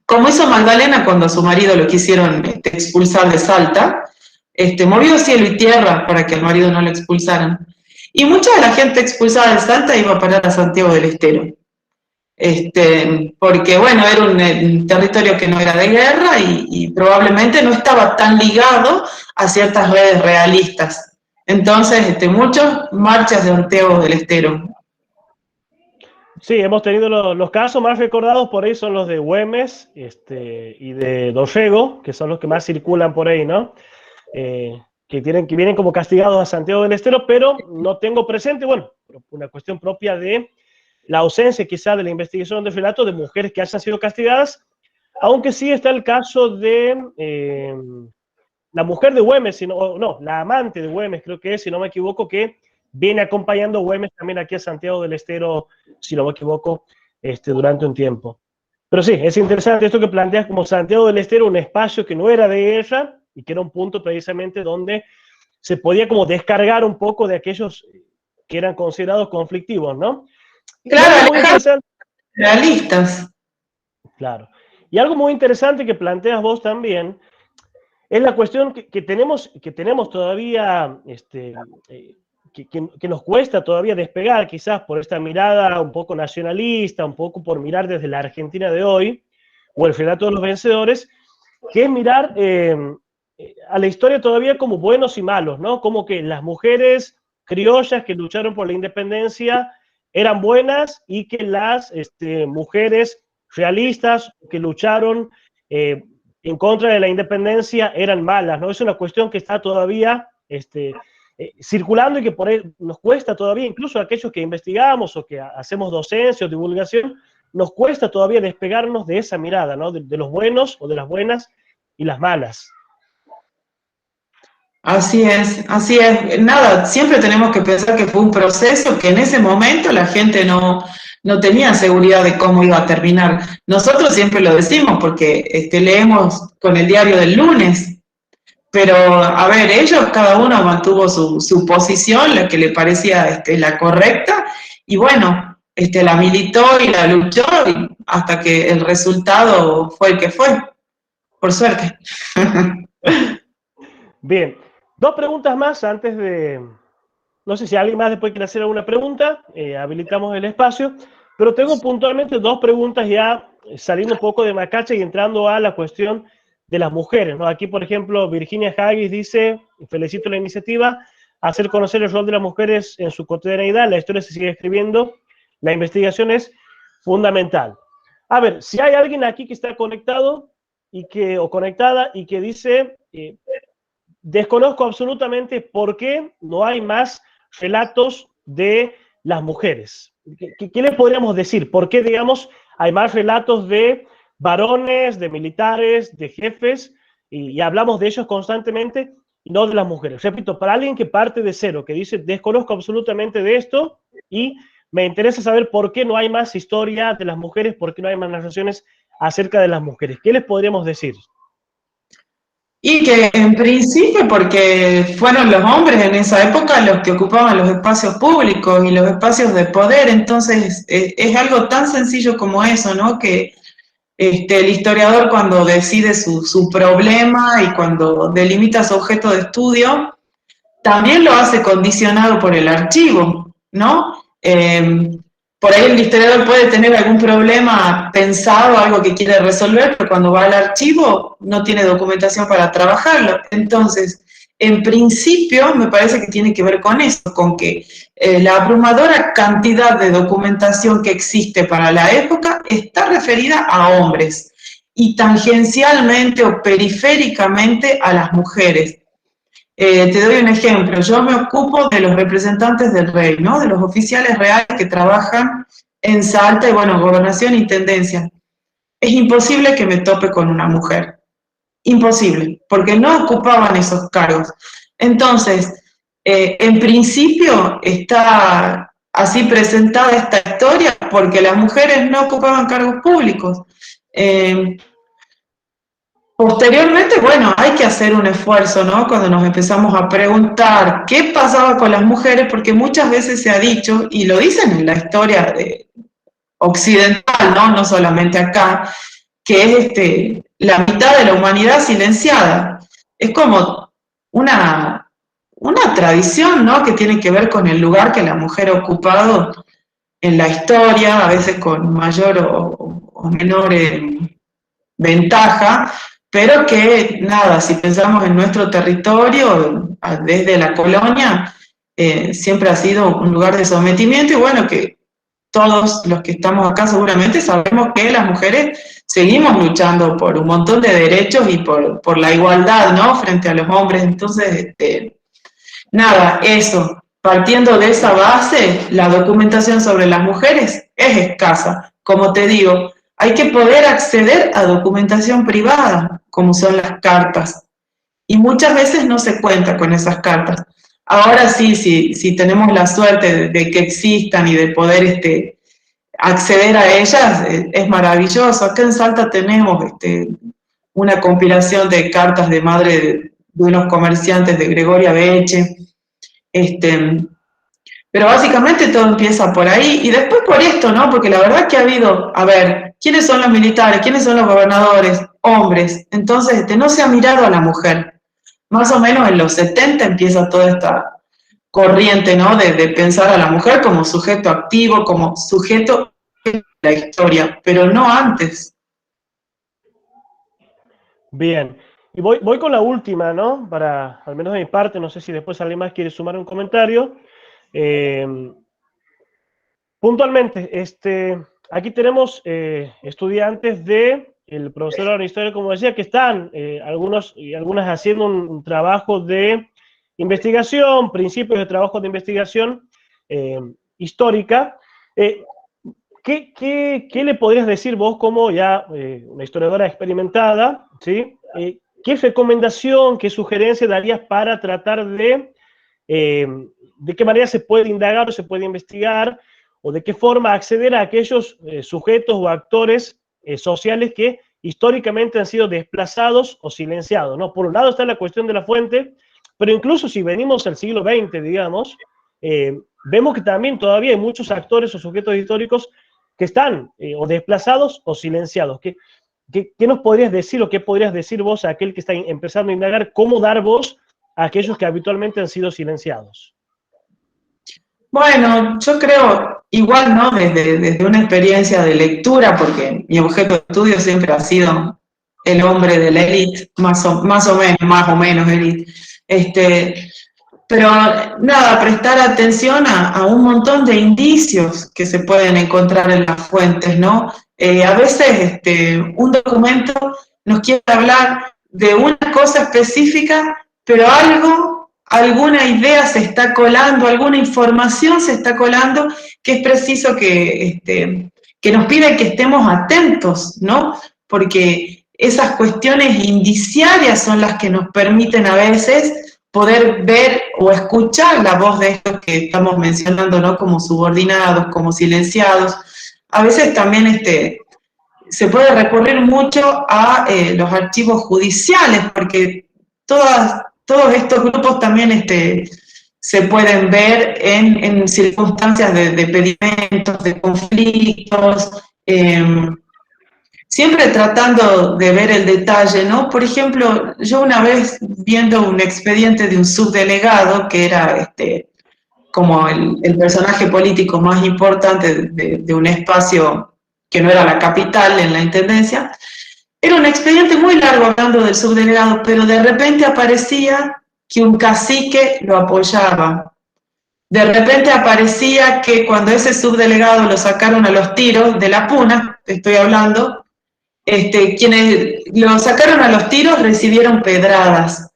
como hizo Magdalena cuando a su marido lo quisieron expulsar de Salta, movió cielo y tierra para que al marido no lo expulsaran. Y mucha de la gente expulsada de Salta iba a parar a Santiago del Estero. Porque, bueno, era un territorio que no era de guerra y probablemente no estaba tan ligado a ciertas redes realistas. Entonces, muchos marchas de Santiago del Estero. Sí, hemos tenido los casos más recordados por ahí son los de Güemes y de Dorrego, que son los que más circulan por ahí, ¿no? Que vienen como castigados a Santiago del Estero, pero no tengo presente, bueno, una cuestión propia de la ausencia quizá de la investigación de relatos de mujeres que hayan sido castigadas, aunque sí está el caso de la mujer de Güemes, no, la amante de Güemes, creo que es, si no me equivoco, que viene acompañando a Güemes también aquí a Santiago del Estero, si no me equivoco, durante un tiempo. Pero sí, es interesante esto que planteas como Santiago del Estero, un espacio que no era de guerra y que era un punto precisamente donde se podía como descargar un poco de aquellos que eran considerados conflictivos, ¿no? Claro, realistas. Claro. Y algo muy interesante que planteas vos también es la cuestión que tenemos todavía, que nos cuesta todavía despegar, quizás por esta mirada un poco nacionalista, un poco por mirar desde la Argentina de hoy, o el relato de los vencedores, que es mirar a la historia todavía como buenos y malos, ¿no? Como que las mujeres criollas que lucharon por la independencia eran buenas y que las mujeres realistas que lucharon en contra de la independencia eran malas, ¿no? Es una cuestión que está todavía circulando y que por ahí nos cuesta todavía, incluso aquellos que investigamos o que hacemos docencia o divulgación, nos cuesta todavía despegarnos de esa mirada, ¿no? De los buenos o de las buenas y las malas. Así es, así es. Nada, siempre tenemos que pensar que fue un proceso que en ese momento la gente no tenía seguridad de cómo iba a terminar. Nosotros siempre lo decimos porque leemos con el diario del lunes, pero a ver, ellos cada uno mantuvo su posición, la que le parecía la correcta, y bueno, la militó y la luchó hasta que el resultado fue el que fue, por suerte. Bien, dos preguntas más antes de... No sé si alguien más después quiere hacer alguna pregunta, habilitamos el espacio, pero tengo puntualmente dos preguntas ya saliendo un poco de Macacha y entrando a la cuestión de las mujeres, ¿no? Aquí, por ejemplo, Virginia Haggis dice, felicito la iniciativa, hacer conocer el rol de las mujeres en su cotidianidad, la historia se sigue escribiendo, la investigación es fundamental. A ver, si hay alguien aquí que está conectado o conectada y que dice... desconozco absolutamente por qué no hay más relatos de las mujeres. ¿Qué le podríamos decir? ¿Por qué, digamos, hay más relatos de varones, de militares, de jefes, y hablamos de ellos constantemente, y no de las mujeres? Repito, para alguien que parte de cero, que dice, desconozco absolutamente de esto, y me interesa saber por qué no hay más historia de las mujeres, por qué no hay más narraciones acerca de las mujeres. ¿Qué les podríamos decir? Y que en principio, porque fueron los hombres en esa época los que ocupaban los espacios públicos y los espacios de poder, entonces es algo tan sencillo como eso, ¿no? Que el historiador cuando decide su problema y cuando delimita su objeto de estudio, también lo hace condicionado por el archivo, ¿no? Por ahí el historiador puede tener algún problema pensado, algo que quiere resolver, pero cuando va al archivo no tiene documentación para trabajarlo. Entonces, en principio, me parece que tiene que ver con eso, con que la abrumadora cantidad de documentación que existe para la época está referida a hombres y tangencialmente o periféricamente a las mujeres. Te doy un ejemplo, yo me ocupo de los representantes del rey, ¿no? De los oficiales reales que trabajan en Salta y, bueno, gobernación e intendencia. Es imposible que me tope con una mujer, imposible, porque no ocupaban esos cargos. Entonces, en principio está así presentada esta historia porque las mujeres no ocupaban cargos públicos. Posteriormente, bueno, hay que hacer un esfuerzo, ¿no? Cuando nos empezamos a preguntar qué pasaba con las mujeres, porque muchas veces se ha dicho, y lo dicen en la historia occidental, ¿no? No solamente acá, que es la mitad de la humanidad silenciada. Es como una tradición, ¿no? Que tiene que ver con el lugar que la mujer ha ocupado en la historia, a veces con mayor o menor ventaja, pero que nada, si pensamos en nuestro territorio, desde la colonia, siempre ha sido un lugar de sometimiento, y bueno, que todos los que estamos acá seguramente sabemos que las mujeres seguimos luchando por un montón de derechos y por la igualdad, ¿no? Frente a los hombres. Entonces, nada, eso, partiendo de esa base, la documentación sobre las mujeres es escasa. Como te digo, hay que poder acceder a documentación privada, como son las cartas. Y muchas veces no se cuenta con esas cartas. Ahora sí, si tenemos la suerte de que existan y de poder acceder a ellas, es maravilloso. Acá en Salta tenemos una compilación de cartas de madre de unos comerciantes de Gregoria Beche. Pero básicamente todo empieza por ahí y después por esto, ¿no? Porque la verdad que ha habido, a ver, ¿quiénes son los militares? ¿Quiénes son los gobernadores? Hombres. Entonces, no se ha mirado a la mujer. Más o menos en los 70 empieza toda esta corriente, ¿no? De pensar a la mujer como sujeto activo, como sujeto de la historia, pero no antes. Bien. Y voy con la última, ¿no? Para, al menos de mi parte, no sé si después alguien más quiere sumar un comentario. Puntualmente, aquí tenemos estudiantes del profesor de historia, como decía, que están algunos y algunas haciendo un trabajo de investigación, principios de trabajo de investigación histórica. ¿Qué le podrías decir vos como ya una historiadora experimentada, ¿sí? ¿Qué recomendación, qué sugerencia darías para tratar de qué manera se puede indagar o se puede investigar, o de qué forma acceder a aquellos sujetos o actores sociales que históricamente han sido desplazados o silenciados, ¿no? Por un lado está la cuestión de la fuente, pero incluso si venimos al siglo XX, digamos, vemos que también todavía hay muchos actores o sujetos históricos que están o desplazados o silenciados. ¿Qué nos podrías decir o qué podrías decir vos a aquel que está empezando a indagar cómo dar voz a aquellos que habitualmente han sido silenciados? Bueno, yo creo, igual, ¿no? Desde una experiencia de lectura, porque mi objeto de estudio siempre ha sido el hombre de la élite, más o menos élite. Pero nada, prestar atención a un montón de indicios que se pueden encontrar en las fuentes, ¿no? A veces un documento nos quiere hablar de una cosa específica pero alguna idea se está colando, alguna información se está colando, que es preciso que nos pide que estemos atentos, ¿no? Porque esas cuestiones indiciarias son las que nos permiten a veces poder ver o escuchar la voz de estos que estamos mencionando, ¿no? Como subordinados, como silenciados. A veces también se puede recurrir mucho a los archivos judiciales, porque todos estos grupos también se pueden ver en circunstancias de pedimentos, de conflictos, siempre tratando de ver el detalle, ¿no? Por ejemplo, yo una vez viendo un expediente de un subdelegado, que era como el personaje político más importante de un espacio que no era la capital en la intendencia, era un expediente muy largo hablando del subdelegado, pero de repente aparecía que un cacique lo apoyaba. De repente aparecía que cuando ese subdelegado lo sacaron a los tiros de la puna, estoy hablando, quienes lo sacaron a los tiros recibieron pedradas.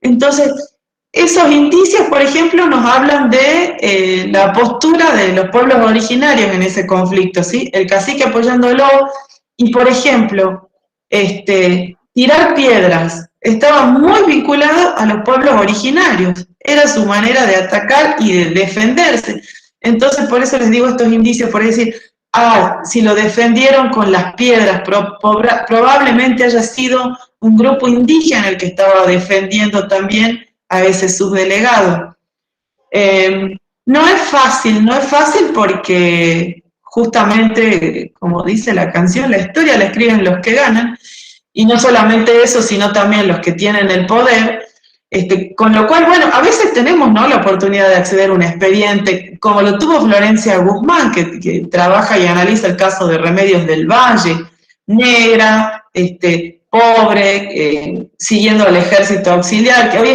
Entonces, esos indicios, por ejemplo, nos hablan de la postura de los pueblos originarios en ese conflicto, ¿sí? El cacique apoyándolo y, por ejemplo, tirar piedras estaba muy vinculado a los pueblos originarios. Era su manera de atacar y de defenderse. Entonces, por eso les digo estos indicios, por decir, si lo defendieron con las piedras, probablemente haya sido un grupo indígena el que estaba defendiendo también a ese subdelegado. No es fácil porque justamente, como dice la canción, la historia la escriben los que ganan, y no solamente eso, sino también los que tienen el poder, con lo cual, bueno, a veces tenemos, ¿no?, la oportunidad de acceder a un expediente, como lo tuvo Florencia Guzmán, que trabaja y analiza el caso de Remedios del Valle, negra, pobre, siguiendo al ejército auxiliar, que hoy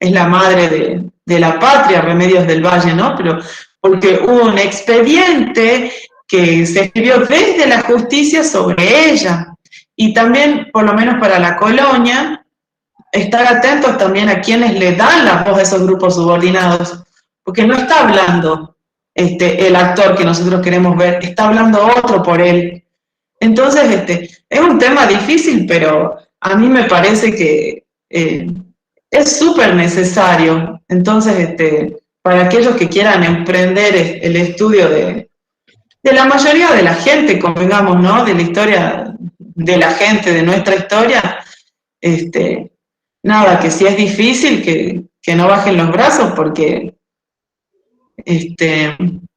es la madre de la patria, Remedios del Valle, ¿no? Pero porque hubo un expediente que se escribió desde la justicia sobre ella. Y también, por lo menos para la colonia, estar atentos también a quienes le dan la voz a esos grupos subordinados, porque no está hablando el actor que nosotros queremos ver, está hablando otro por él. Entonces, es un tema difícil, pero a mí me parece que es súper necesario. Entonces, para aquellos que quieran emprender el estudio de la mayoría de la gente, convengamos, ¿no?, de la historia de la gente, de nuestra historia, nada, que si es difícil, que no bajen los brazos, porque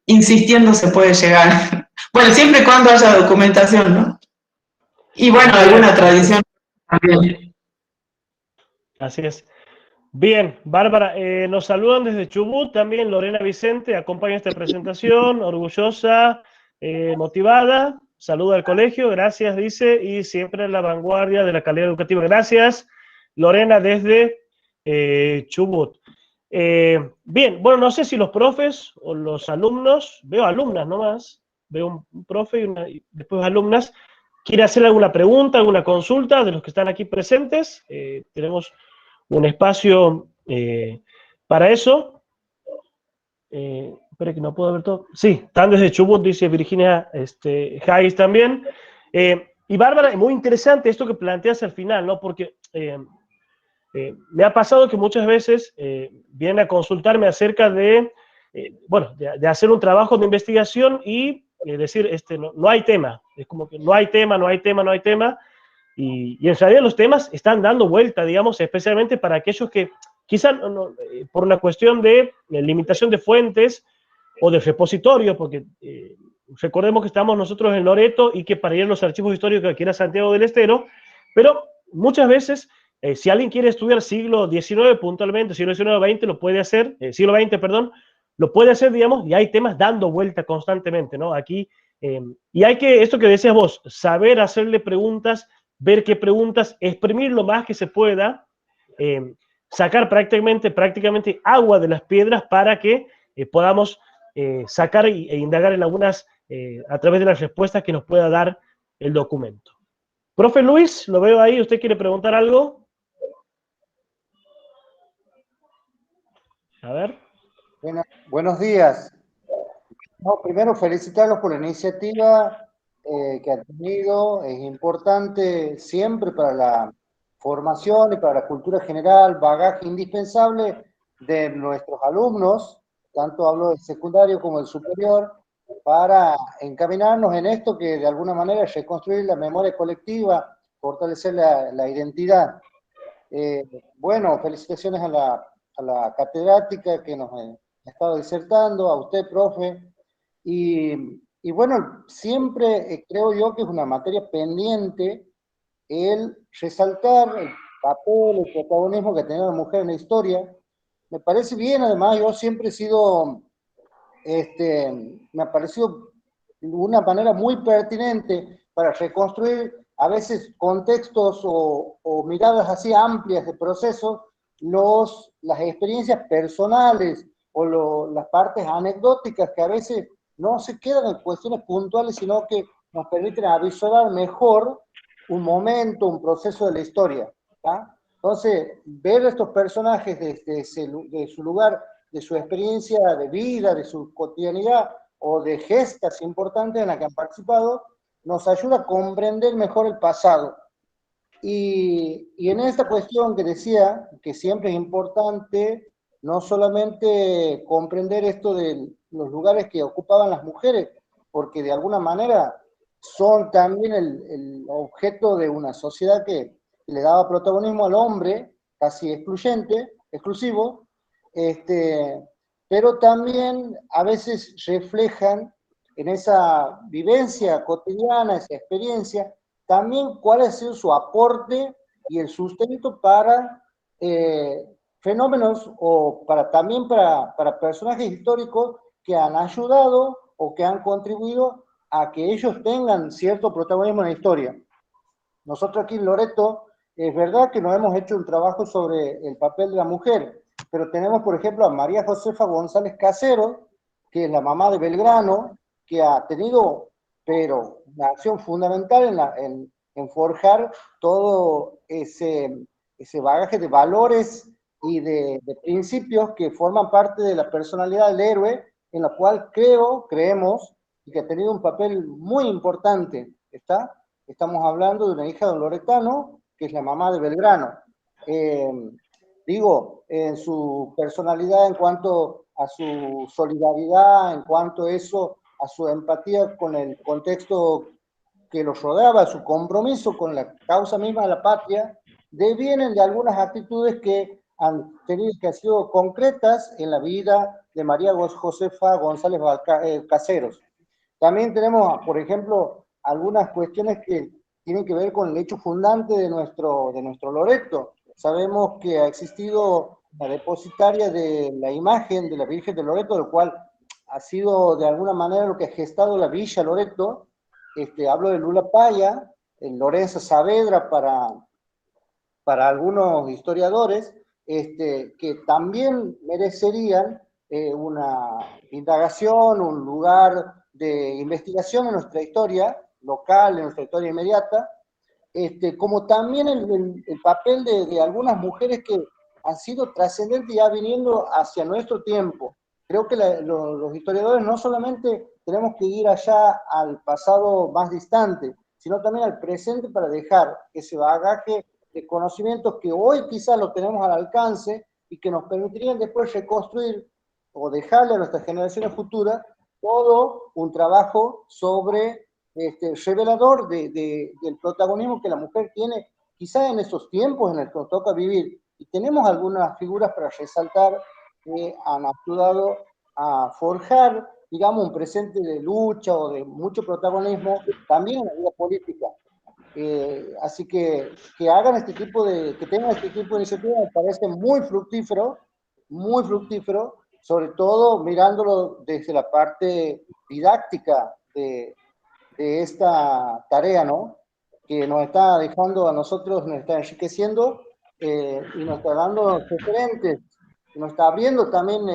insistiendo se puede llegar. Bueno, siempre y cuando haya documentación, ¿no? Y bueno, alguna tradición también. Así es. Bien, Bárbara, nos saludan desde Chubut, también Lorena Vicente acompaña esta presentación, orgullosa, motivada, saluda al colegio, gracias, dice, y siempre en la vanguardia de la calidad educativa. Gracias, Lorena, desde Chubut. Bien, bueno, no sé si los profes o los alumnos, veo alumnas nomás, veo un profe y después alumnas, quiere hacer alguna pregunta, alguna consulta de los que están aquí presentes. Tenemos un espacio para eso. Espera que no puedo ver todo. Sí, están desde Chubut, dice Virginia Hayes también. Y Bárbara, es muy interesante esto que planteas al final, ¿no? Porque me ha pasado que muchas veces vienen a consultarme acerca de, bueno, de hacer un trabajo de investigación y decir, no hay tema. Es como que no hay tema, no hay tema, no hay tema. Y en realidad los temas están dando vuelta, digamos, especialmente para aquellos que quizás por una cuestión de limitación de fuentes o de repositorio, porque recordemos que estamos nosotros en Loreto y que para ir a los archivos históricos aquí era Santiago del Estero, pero muchas veces, si alguien quiere estudiar siglo XIX puntualmente, siglo XIX, XX, lo puede hacer, siglo XX, perdón, lo puede hacer, digamos, y hay temas dando vuelta constantemente, ¿no? Aquí, y hay que, esto que decías vos, saber hacerle preguntas, ver qué preguntas, exprimir lo más que se pueda, sacar prácticamente agua de las piedras para que podamos sacar e indagar en algunas, a través de las respuestas que nos pueda dar el documento. Profe Luis, lo veo ahí, ¿usted quiere preguntar algo? A ver. Buenos días. No, primero felicitarlos por la iniciativa que han tenido. Es importante siempre para la formación y para la cultura general, bagaje indispensable de nuestros alumnos, tanto hablo del secundario como del superior, para encaminarnos en esto que de alguna manera es reconstruir la memoria colectiva, fortalecer la identidad. Bueno, felicitaciones a la catedrática que nos ha estado disertando, a usted, profe. Y bueno, siempre creo yo que es una materia pendiente el resaltar el papel, el protagonismo que tiene la mujer en la historia. Me parece bien, además, yo siempre he sido, me ha parecido una manera muy pertinente para reconstruir a veces contextos o miradas así amplias de procesos, las experiencias personales o las partes anecdóticas que a veces no se quedan en cuestiones puntuales, sino que nos permiten avisorar mejor un momento, un proceso de la historia. ¿tá? Entonces, ver estos personajes de su lugar, de su experiencia de vida, de su cotidianidad o de gestas importantes en las que han participado, nos ayuda a comprender mejor el pasado. Y en esta cuestión que decía, que siempre es importante no solamente comprender esto de los lugares que ocupaban las mujeres, porque de alguna manera son también el objeto de una sociedad que le daba protagonismo al hombre, casi exclusivo, pero también a veces reflejan en esa vivencia cotidiana, esa experiencia, también cuál ha sido su aporte y el sustento para fenómenos o también para personajes históricos que han ayudado o que han contribuido a que ellos tengan cierto protagonismo en la historia. Nosotros aquí en Loreto, es verdad que nos hemos hecho un trabajo sobre el papel de la mujer, pero tenemos, por ejemplo, a María Josefa González Casero, que es la mamá de Belgrano, que ha tenido, pero una acción fundamental en forjar todo ese bagaje de valores y de principios que forman parte de la personalidad del héroe, en la cual creemos, y que ha tenido un papel muy importante, ¿está? Estamos hablando de una hija de un loretano, que es la mamá de Belgrano. En su personalidad, en cuanto a su solidaridad, en cuanto a eso, a su empatía con el contexto que los rodeaba, su compromiso con la causa misma de la patria, devienen de algunas actitudes que han sido concretas en la vida de María Josefa González Caseros. También tenemos, por ejemplo, algunas cuestiones que tienen que ver con el hecho fundante de nuestro Loreto. Sabemos que ha existido la depositaria de la imagen de la Virgen de Loreto, del cual ha sido de alguna manera lo que ha gestado la Villa Loreto. Hablo de Lula Paya, Lorenzo Saavedra para algunos historiadores, que también merecerían una indagación, un lugar de investigación en nuestra historia local, en nuestra historia inmediata, como también el papel de algunas mujeres que han sido trascendentes ya viniendo hacia nuestro tiempo. Creo que los historiadores no solamente tenemos que ir allá al pasado más distante, sino también al presente para dejar ese bagaje de conocimientos que hoy quizás lo tenemos al alcance y que nos permitirían después reconstruir o dejarle a nuestras generaciones futuras todo un trabajo sobre revelador del protagonismo que la mujer tiene quizás en esos tiempos en los que nos toca vivir. Y tenemos algunas figuras para resaltar que han ayudado a forjar, digamos, un presente de lucha o de mucho protagonismo también en la vida política. Así que hagan que tengan este tipo de iniciativas me parece muy fructífero, sobre todo mirándolo desde la parte didáctica de esta tarea, ¿no? Que nos está dejando a nosotros, nos está enriqueciendo y nos está dando referentes, y nos está abriendo también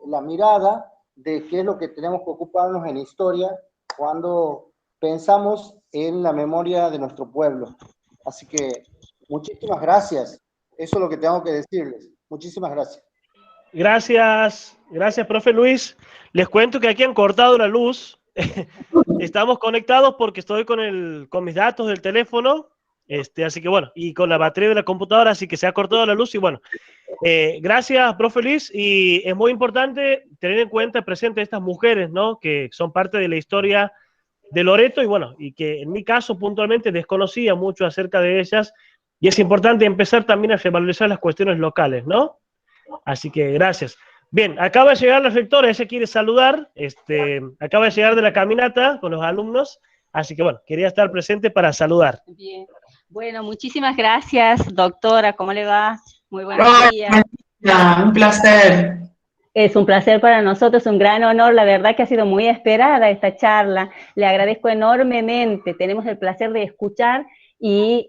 la mirada de qué es lo que tenemos que ocuparnos en historia cuando pensamos en la memoria de nuestro pueblo. Así que muchísimas gracias. Eso es lo que tengo que decirles. Muchísimas gracias. Gracias, gracias, profe Luis. Les cuento que aquí han cortado la luz. Estamos conectados porque estoy con mis datos del teléfono, así que bueno, y con la batería de la computadora, así que se ha cortado la luz y bueno. Gracias, profe Luis, y es muy importante tener en cuenta presente estas mujeres, ¿no? Que son parte de la historia de Loreto y bueno, y que en mi caso puntualmente desconocía mucho acerca de ellas y es importante empezar también a revalorizar las cuestiones locales, ¿no? Así que gracias. Bien, acaba de llegar la rectora, ella quiere saludar, acaba de llegar de la caminata con los alumnos, así que bueno, quería estar presente para saludar. Bien. Bueno, muchísimas gracias, doctora, ¿cómo le va? Muy buenos días. Un placer. Es un placer para nosotros, un gran honor, la verdad que ha sido muy esperada esta charla, le agradezco enormemente, tenemos el placer de escuchar y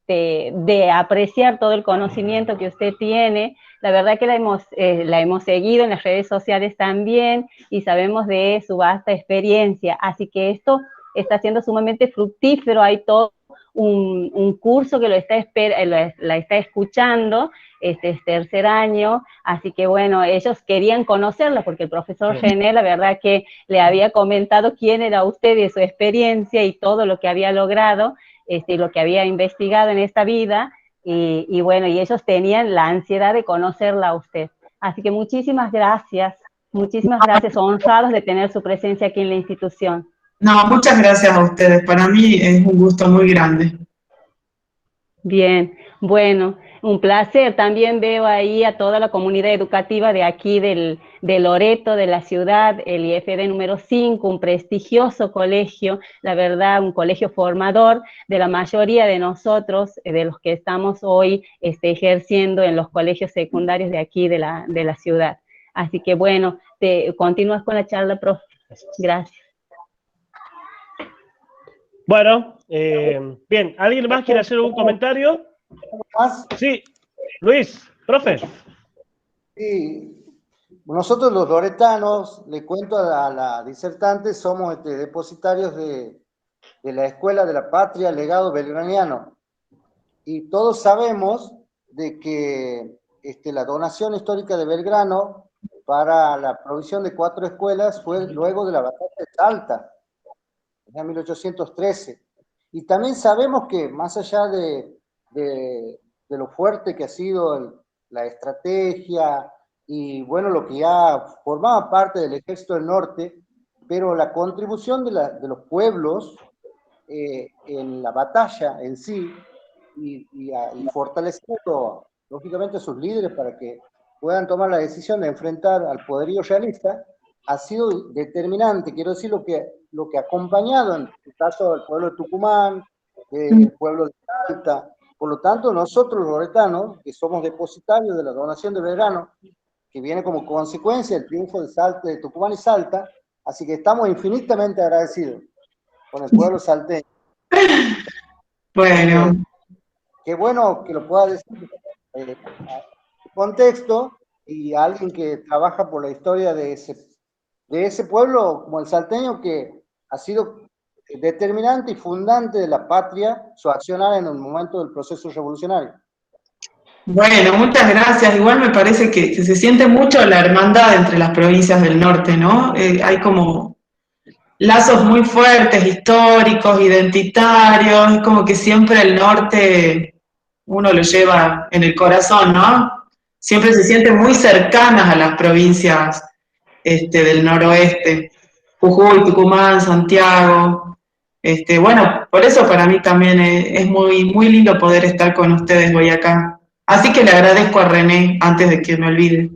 de apreciar todo el conocimiento que usted tiene, la verdad que la hemos seguido en las redes sociales también y sabemos de su vasta experiencia, así que esto está siendo sumamente fructífero, hay todo un curso que la está escuchando, este es tercer año, así que bueno, ellos querían conocerla porque el profesor René, la verdad que le había comentado quién era usted y su experiencia y todo lo que había logrado, lo que había investigado en esta vida, y bueno, y ellos tenían la ansiedad de conocerla a usted. Así que muchísimas gracias, honrados de tener su presencia aquí en la institución. No, muchas gracias a ustedes. Para mí es un gusto muy grande. Bien, bueno, un placer. También veo ahí a toda la comunidad educativa de aquí de Loreto, de la ciudad, el IFD número 5, un prestigioso colegio, la verdad, un colegio formador de la mayoría de nosotros, de los que estamos hoy ejerciendo en los colegios secundarios de aquí de la ciudad. Así que bueno, continúas con la charla, profe. Gracias. Bueno, bien, ¿alguien más quiere hacer un comentario? ¿Más? Sí, Luis, profe. Sí, nosotros los loretanos, le cuento a la disertante, somos depositarios de la Escuela de la Patria Legado Belgraniano. Y todos sabemos de que la donación histórica de Belgrano para la provisión de 4 escuelas fue luego de la batalla de Salta, en 1813. Y también sabemos que más allá de lo fuerte que ha sido la estrategia y bueno, lo que ya formaba parte del Ejército del Norte, pero la contribución de los pueblos en la batalla en sí y fortaleciendo lógicamente a sus líderes para que puedan tomar la decisión de enfrentar al poderío realista, ha sido determinante. Quiero decir, lo que ha acompañado, en el caso del pueblo de Tucumán, del pueblo de Salta. Por lo tanto, nosotros los loretanos, que somos depositarios de la donación de Belgrano, que viene como consecuencia del triunfo de Salta, de Tucumán y Salta, así que estamos infinitamente agradecidos con el pueblo salteño. Bueno. Qué bueno que lo pueda decir en contexto y alguien que trabaja por la historia de ese pueblo como el salteño, que ha sido determinante y fundante de la patria, su accionar en el momento del proceso revolucionario. Bueno, muchas gracias. Igual me parece que se siente mucho la hermandad entre las provincias del norte, ¿no? Hay como lazos muy fuertes, históricos, identitarios, es como que siempre el norte uno lo lleva en el corazón, ¿no? Siempre se sienten muy cercanas a las provincias del noroeste, Jujuy, Tucumán, Santiago. Bueno, por eso para mí también es muy, muy lindo poder estar con ustedes hoy acá. Así que le agradezco a René, antes de que me olvide.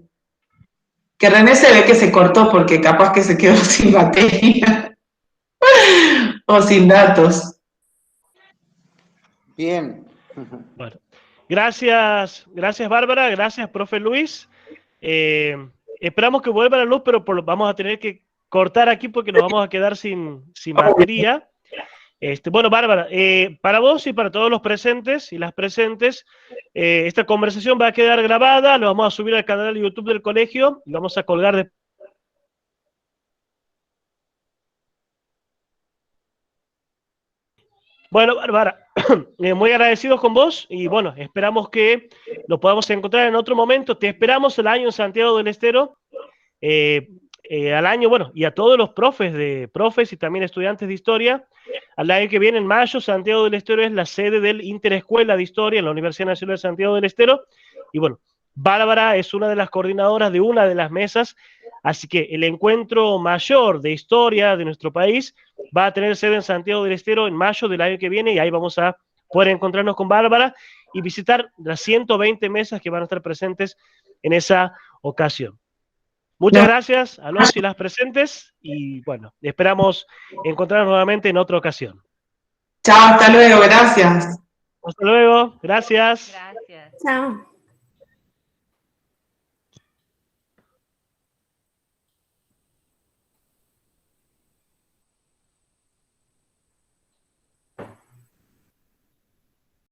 Que René se ve que se cortó porque capaz que se quedó sin batería o sin datos. Bien. Bueno, gracias Bárbara, gracias profe Luis. Esperamos que vuelva la luz, pero vamos a tener que cortar aquí porque nos vamos a quedar sin batería. Bueno, Bárbara, para vos y para todos los presentes y las presentes, esta conversación va a quedar grabada, lo vamos a subir al canal de YouTube del colegio y lo vamos a colgar después. Bueno, Bárbara, muy agradecidos con vos y bueno, esperamos que lo podamos encontrar en otro momento. Te esperamos el año en Santiago del Estero, al año, bueno, y a todos los profes y también estudiantes de historia. Al año que viene, en mayo, Santiago del Estero es la sede del Interescuela de Historia en la Universidad Nacional de Santiago del Estero. Y bueno, Bárbara es una de las coordinadoras de una de las mesas, así que el encuentro mayor de historia de nuestro país va a tener sede en Santiago del Estero en mayo del año que viene y ahí vamos a poder encontrarnos con Bárbara y visitar las 120 mesas que van a estar presentes en esa ocasión. Muchas gracias a los y las presentes y bueno, esperamos encontrarnos nuevamente en otra ocasión. Chao, hasta luego, gracias. Hasta luego, gracias. Gracias. Chao.